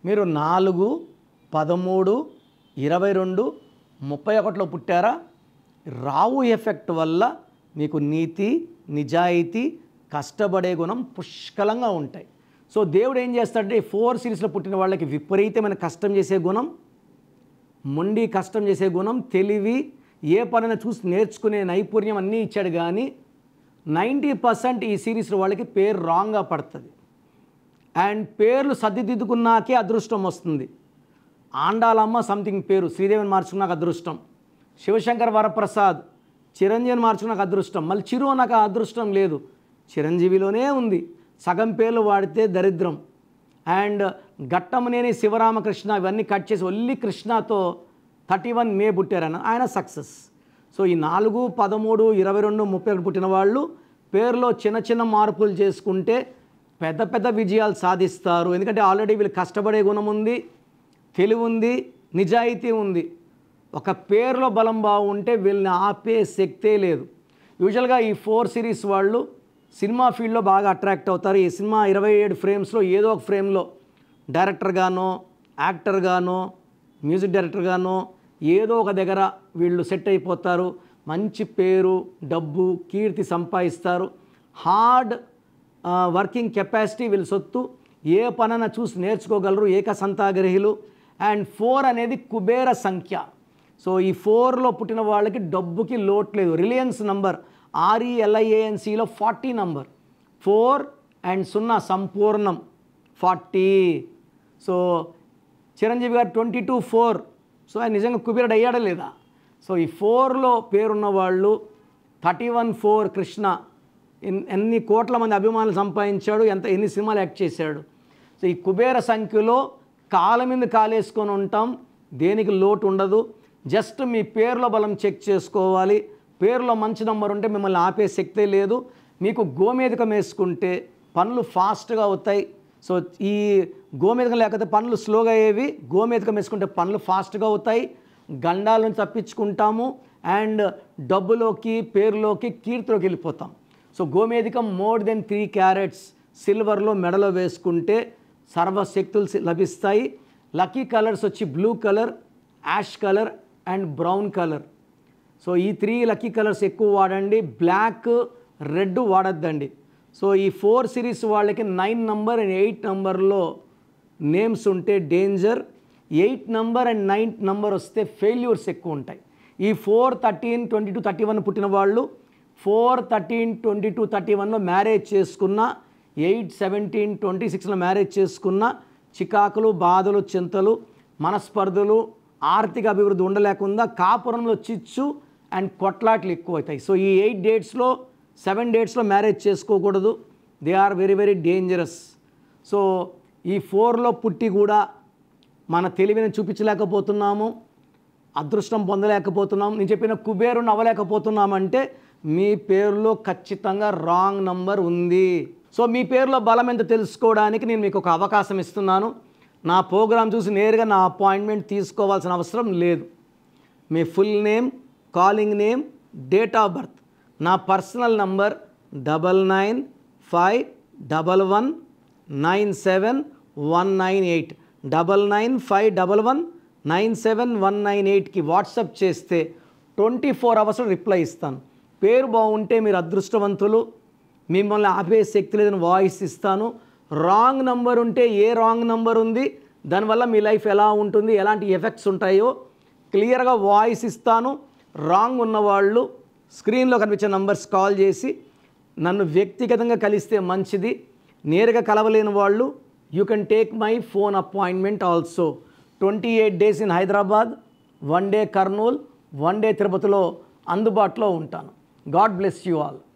మీరు 4, 13, 22, 31లో పుట్టారా? రావు ఎఫెక్ట్ వల్ల మీకు నీతి, నిజాయితీ, కష్టపడే గుణం పుష్కలంగా ఉంటాయి. సో దేవుడు ఏం చేస్తాడంటే 4 సిరీస్లో పుట్టిన వాళ్ళకి విపరీతమైన కష్టం చేసే గుణం, మొండి కష్టం చేసే గుణం, తెలివి, ఏ పనైనా చూసి నేర్చుకునే నైపుణ్యం అన్నీ ఇచ్చాడు. కానీ 90% ఈ సిరీస్లో వాళ్ళకి పేరు రాంగ్గా పడుతుంది. అండ్ పేర్లు సర్దిదిద్దుకున్నాకే అదృష్టం వస్తుంది. ఆండాలమ్మ సంథింగ్ పేరు శ్రీదేవిని మార్చుకున్నాక అదృష్టం, శివశంకర్ వరప్రసాద్ చిరంజీవిని మార్చుకున్నాక అదృష్టం, మళ్ళీ చిరు నాకు అదృష్టం లేదు, చిరంజీవిలోనే ఉంది. సగం పేర్లు వాడితే దరిద్రం. అండ్ ఘట్టమనేని శివరామకృష్ణ ఇవన్నీ కట్ చేసి ఒల్లి కృష్ణతో 31 మే పుట్టారని ఆయన సక్సెస్. సో ఈ 4, 13, 22, 31 పుట్టిన వాళ్ళు పేరులో చిన్న చిన్న మార్పులు చేసుకుంటే పెద్ద పెద్ద విజయాలు సాధిస్తారు. ఎందుకంటే ఆల్రెడీ వీళ్ళు కష్టపడే గుణం ఉంది, తెలివి ఉంది, నిజాయితీ ఉంది. ఒక పేరులో బలం బాగుంటే వీళ్ళని ఆపే శక్తే లేదు. యూజువల్గా ఈ 4 సిరీస్ వాళ్ళు సినిమా ఫీల్డ్లో బాగా అట్రాక్ట్ అవుతారు. ఈ సినిమా 27 ఫ్రేమ్స్లో ఏదో ఒక ఫ్రేమ్లో డైరెక్టర్గానో, యాక్టర్గానో, మ్యూజిక్ డైరెక్టర్గానో ఏదో ఒక దగ్గర వీళ్ళు సెట్ అయిపోతారు. మంచి పేరు, డబ్బు, కీర్తి సంపాదిస్తారు. హార్డ్ వర్కింగ్ కెపాసిటీ వీళ్ళ సొత్తు. ఏ పనైనా చూసి నేర్చుకోగలరు, ఏకసంతాగ్రహులు. అండ్ 4 అనేది కుబేర సంఖ్య. సో ఈ 4లో పుట్టిన వాళ్ళకి డబ్బుకి లోటు లేదు. రిలయన్స్ నంబర్ RELIANCలో 40 నంబర్, 4 అండ్ 0 సంపూర్ణం 40. సో చిరంజీవి గారు 22/4. సో ఆయన నిజంగా కుబేరుడు అయ్యాడా లేదా? సో ఈ 4లో పేరున్న వాళ్ళు 31/4 కృష్ణ ఎన్ని కోట్ల మంది అభిమానులు సంపాదించాడు, ఎన్ని సినిమాలు యాక్ట్ చేశాడు. సో ఈ కుబేర సంఖ్యలో కాళ్ళ మీద కాలేసుకొని ఉంటాం, దేనికి లోటు ఉండదు. జస్ట్ మీ పేరులో బలం చెక్ చేసుకోవాలి. పేరులో మంచి నంబర్ ఉంటే మిమ్మల్ని ఆపే శక్తే లేదు. మీకు గోమేధికం వేసుకుంటే పనులు ఫాస్ట్గా అవుతాయి. సో ఈ గోమేధికం లేకపోతే పనులు స్లోగా అయ్యేవి, గోమేధికం వేసుకుంటే పనులు ఫాస్ట్గా అవుతాయి. గండాల నుంచి తప్పించుకుంటాము అండ్ డబ్బులోకి, పేరులోకి, కీర్తిలోకి వెళ్ళిపోతాం. సో గోమేధికం మోర్ దెన్ 3 క్యారెట్స్ సిల్వర్లో మెడలో వేసుకుంటే సర్వశక్తులు లభిస్తాయి. లక్కీ కలర్స్ వచ్చి blue colour, ash colour and brown colour. So ఈ 3 లక్కీ కలర్స్ ఎక్కువ వాడండి. Black, red వాడద్దండి. సో ఈ 4 సిరీస్ వాళ్ళకి 9 నంబర్ అండ్ 8 నంబర్లో నేమ్స్ ఉంటే డేంజర్. 8 నంబర్ అండ్ 9 నంబర్ వస్తే ఫెయిల్యూర్స్ ఎక్కువ ఉంటాయి. ఈ 4, 13, 22, 31 పుట్టిన వాళ్ళు 4, 13, 22, 31లో మ్యారేజ్ చేసుకున్న, 8, 17, 26లో మ్యారేజ్ చేసుకున్న చికాకులు, బాధలు, చింతలు, మనస్పర్ధలు, ఆర్థిక అభివృద్ధి ఉండలేకుండా కాపురంలో చిచ్చు అండ్ కొట్లాట్లు ఎక్కువ అవుతాయి. సో ఈ 8 డేట్స్లో 7 డేట్స్లో మ్యారేజ్ చేసుకోకూడదు. They are very very dangerous. So ఈ 4లో పుట్టి కూడా మన తెలివిని చూపించలేకపోతున్నాము, అదృష్టం పొందలేకపోతున్నాం, నేను చెప్పిన కుబేరుని అవ్వలేకపోతున్నామంటే మీ పేరులో ఖచ్చితంగా రాంగ్ నంబర్ ఉంది. సో మీ పేరులో బలం ఎంత తెలుసుకోవడానికి నేను మీకు ఒక అవకాశం ఇస్తున్నాను. నా ప్రోగ్రాం చూసి నేరుగా నా అపాయింట్మెంట్ తీసుకోవాల్సిన అవసరం లేదు. మీ full name, calling name, date of birth, నా పర్సనల్ నంబర్ 9951197198 9951197198కి వాట్సాప్ చేస్తే 24 అవర్స్లో రిప్లై ఇస్తాను. పేరు బాగుంటే మీరు అదృష్టవంతులు, మిమ్మల్ని ఆపే శక్తి లేదని వాయిస్ ఇస్తాను. రాంగ్ నంబర్ ఉంటే ఏ రాంగ్ నంబర్ ఉంది, దానివల్ల మీ లైఫ్ ఎలా ఉంటుంది, ఎలాంటి ఎఫెక్ట్స్ ఉంటాయో క్లియర్గా వాయిస్ ఇస్తాను. రాంగ్ ఉన్నవాళ్ళు స్క్రీన్లో కనిపించే నంబర్స్ కాల్ చేసి నన్ను వ్యక్తిగతంగా కలిస్తే మంచిది. నేరుగా కలవలేని వాళ్ళు you can take my phone appointment also. 28 days in Hyderabad, 1 day Kurnool, 1 day తిరుపతిలో అందుబాటులో ఉంటాను. God bless you all.